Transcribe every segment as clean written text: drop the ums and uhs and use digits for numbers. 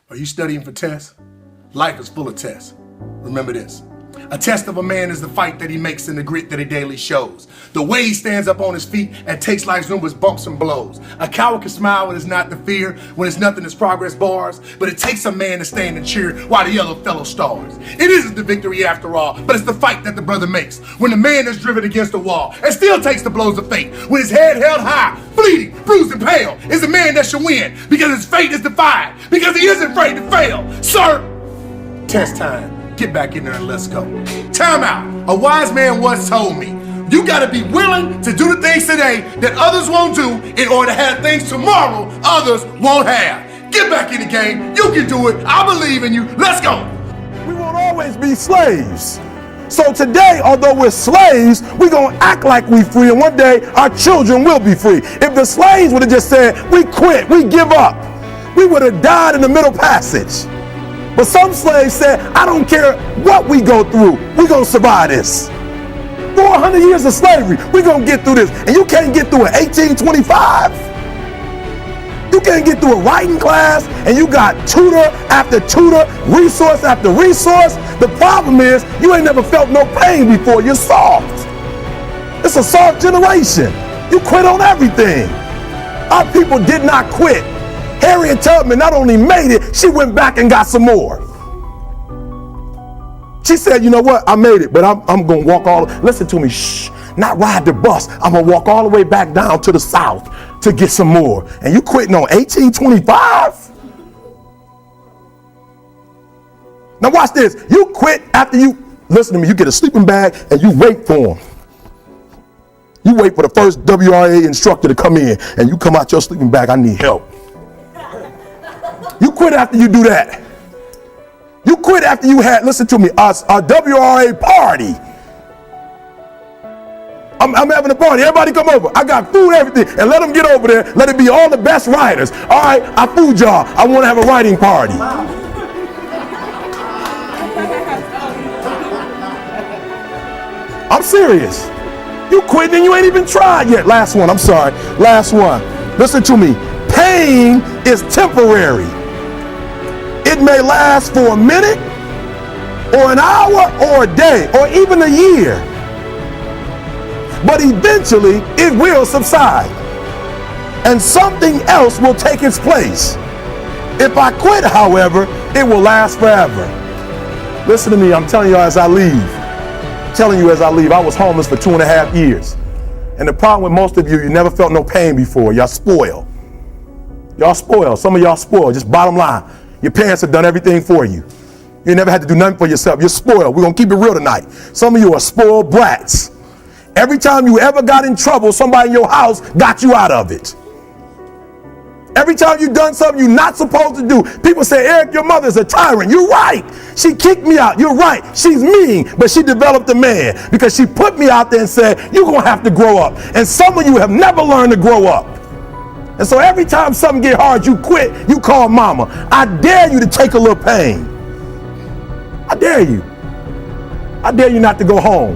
Are you studying for tests? Life is full of tests. Remember this. A test of a man is the fight that he makes and the grit that he daily shows. The way he stands up on his feet and takes life's numerous bumps and blows. A coward can smile when it's not the fear, when it's nothing as progress bars. But it takes a man to stand and cheer while the other fellow stars. It isn't the victory after all, but it's the fight that the brother makes. When the man is driven against the wall and still takes the blows of fate. When his head held high, bleeding, bruised and pale, is a man that should win because his fate is defied, because he isn't afraid to fail. Sir, test time. Get back in there and let's go. Time out. A wise man once told me, you gotta be willing to do the things today that others won't do in order to have things tomorrow others won't have. Get back in the game. You can do it. I believe in you. Let's go. We won't always be slaves. So today, although we're slaves, we're gonna act like we're free, and one day our children will be free. If the slaves would have just said, we quit, we give up, we would have died in the Middle Passage. But some slaves said, I don't care what we go through, we're going to survive this. 400 years of slavery, we're going to get through this. And you can't get through it 1825. You can't get through a writing class, and you got tutor after tutor, resource after resource. The problem is, you ain't never felt no pain before. You're soft. It's a soft generation. You quit on everything. Our people did not quit. Harriet Tubman not only made it, she went back and got some more. She said, you know what, I made it, but I'm going to walk listen to me, not ride the bus. I'm going to walk all the way back down to the South to get some more. And you quitting on 1825? Now watch this. You quit after listen to me, you get a sleeping bag and you wait for them. You wait for the first WRA instructor to come in and you come out your sleeping bag, I need help. You quit after you do that. You quit after you had, listen to me, a WRA party. I'm having a party. Everybody come over. I got food, everything. And let them get over there. Let it be all the best writers. All right, I food y'all. I want to have a writing party. I'm serious. You quitting and you ain't even tried yet. Last one. I'm sorry. Last one. Listen to me. Pain is temporary. It may last for a minute or an hour or a day or even a year. But eventually it will subside and something else will take its place. If I quit, however, it will last forever. Listen to me, I'm telling you as I leave. I was homeless for 2.5 years. And the problem with most of you never felt no pain before. Y'all spoiled. Some of y'all spoiled, just bottom line. Your parents have done everything for you. You never had to do nothing for yourself. You're spoiled. We're going to keep it real tonight. Some of you are spoiled brats. Every time you ever got in trouble, somebody in your house got you out of it. Every time you've done something you're not supposed to do, people say, Eric, your mother's a tyrant. You're right. She kicked me out. You're right. She's mean, but she developed a man because she put me out there and said, you're going to have to grow up. And some of you have never learned to grow up. And so every time something get hard, you quit, you call mama. I dare you to take a little pain. I dare you. I dare you not to go home.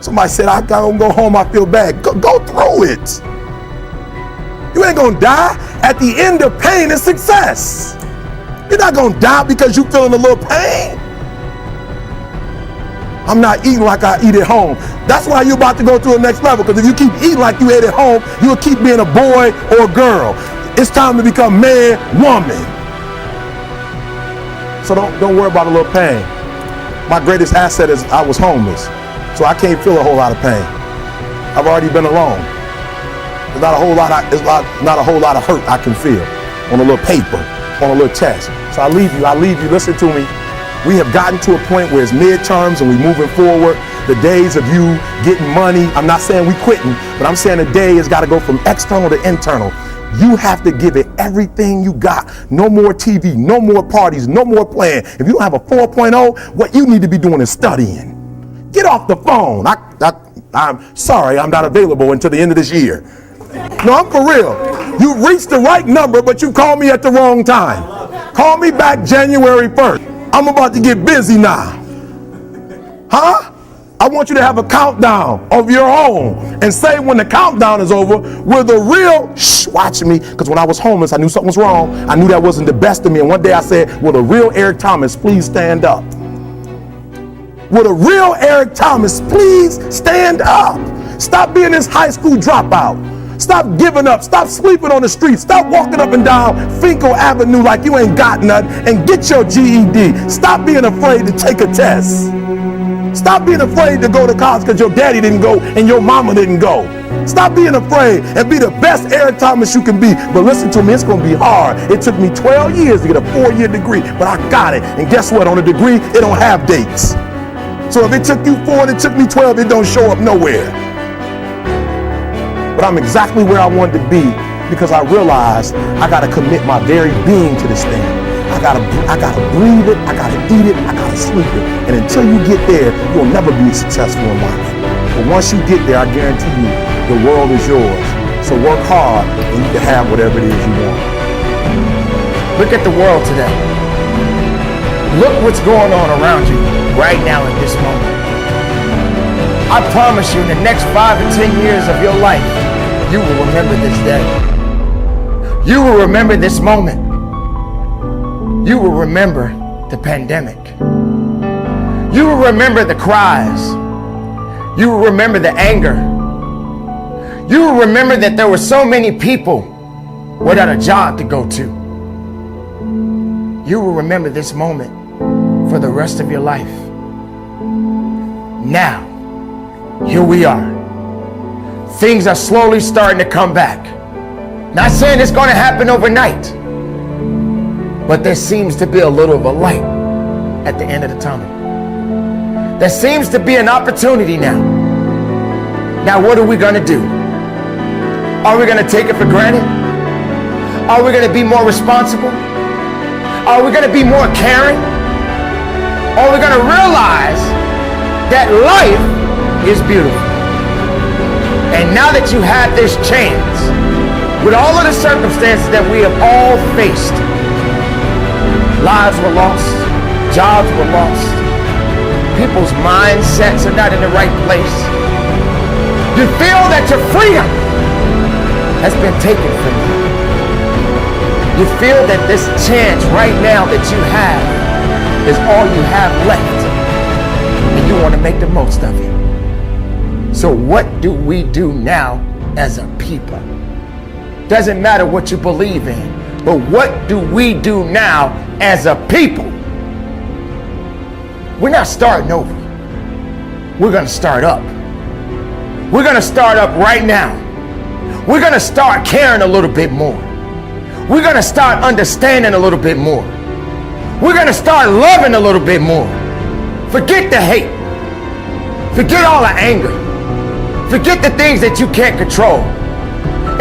Somebody said, I gotta go home, I feel bad. Go through it. You ain't gonna die. At the end of pain is success. You're not gonna die because you feeling a little pain. I'm not eating like I eat at home. That's why you're about to go to the next level, because if you keep eating like you ate at home, you'll keep being a boy or a girl. It's time to become man, woman. So don't worry about a little pain. My greatest asset is I was homeless, so I can't feel a whole lot of pain. I've already been alone. There's not a whole lot of hurt I can feel on a little paper, on a little test. So I leave you, listen to me. We have gotten to a point where it's midterms and we're moving forward. The days of you getting money, I'm not saying we quitting, but I'm saying the day has got to go from external to internal. You have to give it everything you got. No more TV, no more parties, no more playing. If you don't have a 4.0, what you need to be doing is studying. Get off the phone. I'm sorry, I'm not available until the end of this year. No, I'm for real. You reached the right number, but you called me at the wrong time. Call me back January 1st. I'm about to get busy now. Huh? I want you to have a countdown of your own and say when the countdown is over, will the real, watch me, because when I was homeless, I knew something was wrong. I knew that wasn't the best of me. And one day I said, will the real Eric Thomas please stand up? Will the real Eric Thomas please stand up? Stop being this high school dropout. Stop giving up. Stop sleeping on the street. Stop walking up and down Finkel Avenue like you ain't got nothing, and get your GED. Stop being afraid to take a test. Stop being afraid to go to college because your daddy didn't go and your mama didn't go. Stop being afraid and be the best Eric Thomas you can be. But listen to me, it's going to be hard. It took me 12 years to get a 4-year degree, but I got it. And guess what? On a degree, it don't have dates. So if it took you 4 and it took me 12, it don't show up nowhere. But I'm exactly where I wanted to be because I realized I got to commit my very being to this thing. I gotta breathe it, I gotta eat it, I gotta sleep it. And until you get there, you'll never be successful in life. But once you get there, I guarantee you, the world is yours. So work hard and you can have whatever it is you want. Look at the world today. Look what's going on around you right now in this moment. I promise you, in the next 5 to 10 years of your life, you will remember this day. You will remember this moment. You will remember the pandemic. You will remember the cries. You will remember the anger. You will remember that there were so many people without a job to go to. You will remember this moment for the rest of your life. Now, here we are. Things are slowly starting to come back. Not saying it's going to happen overnight, but there seems to be a little of a light at the end of the tunnel. There seems to be an opportunity now. Now, what are we going to do? Are we going to take it for granted? Are we going to be more responsible? Are we going to be more caring? Are we going to realize that life is beautiful? And now that you have this chance, with all of the circumstances that we have all faced, lives were lost, jobs were lost, people's mindsets are not in the right place. You feel that your freedom has been taken from you. You feel that this chance right now that you have is all you have left, and you want to make the most of it. So what do we do now as a people? Doesn't matter what you believe in, but what do we do now as a people? We're not starting over. We're going to start up. We're going to start up right now. We're going to start caring a little bit more. We're going to start understanding a little bit more. We're going to start loving a little bit more. Forget the hate. Forget all the anger. Forget the things that you can't control.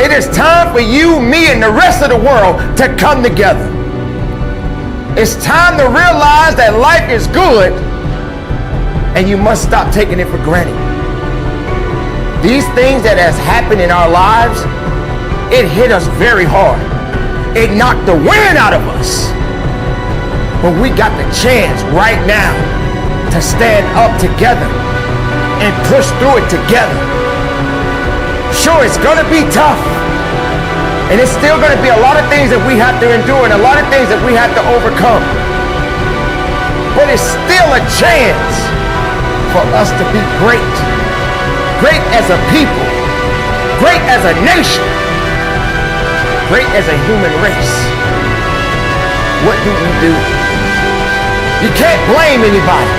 It is time for you, me, and the rest of the world to come together. It's time to realize that life is good and you must stop taking it for granted. These things that has happened in our lives, it hit us very hard. It knocked the wind out of us. But we got the chance right now to stand up together and push through it together. Sure, it's gonna be tough. And it's still gonna be a lot of things that we have to endure and a lot of things that we have to overcome. But it's still a chance for us to be great. Great as a people. Great as a nation. Great as a human race. What do we do? You can't blame anybody.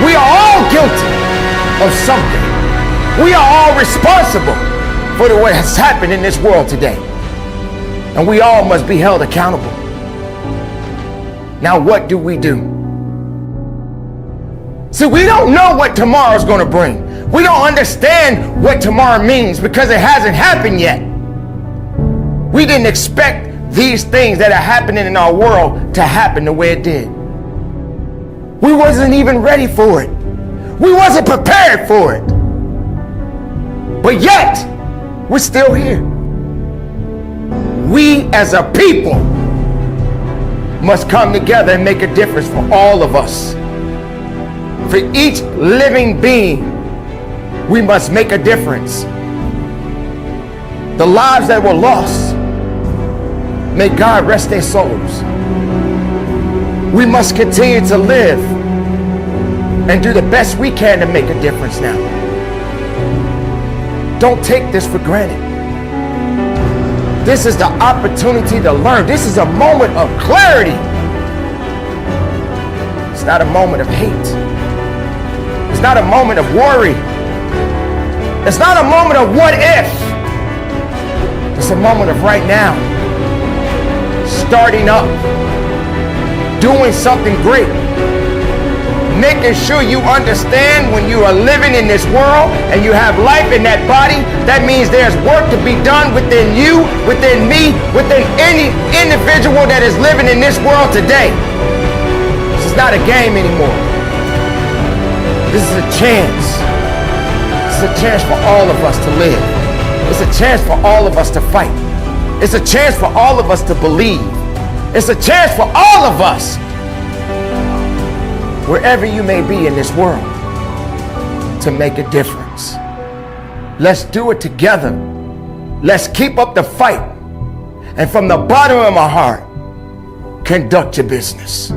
We are all guilty of something. We are all responsible for what has happened in this world today. And we all must be held accountable. Now, what do we do? See, we don't know what tomorrow's going to bring. We don't understand what tomorrow means because it hasn't happened yet. We didn't expect these things that are happening in our world to happen the way it did. We wasn't even ready for it. We wasn't prepared for it. But yet, we're still here. We as a people must come together and make a difference for all of us. For each living being, we must make a difference. The lives that were lost, may God rest their souls. We must continue to live and do the best we can to make a difference now. Don't take this for granted. This is the opportunity to learn. This is a moment of clarity. It's not a moment of hate. It's not a moment of worry. It's not a moment of what if. It's a moment of right now. Starting up. Doing something great. Making sure you understand when you are living in this world and you have life in that body, that means there's work to be done within you, within me, within any individual that is living in this world today. This is not a game anymore. This is a chance. This is a chance for all of us to live. It's a chance for all of us to fight. It's a chance for all of us to believe. It's a chance for all of us, wherever you may be in this world, to make a difference. Let's do it together. Let's keep up the fight. And from the bottom of my heart, conduct your business.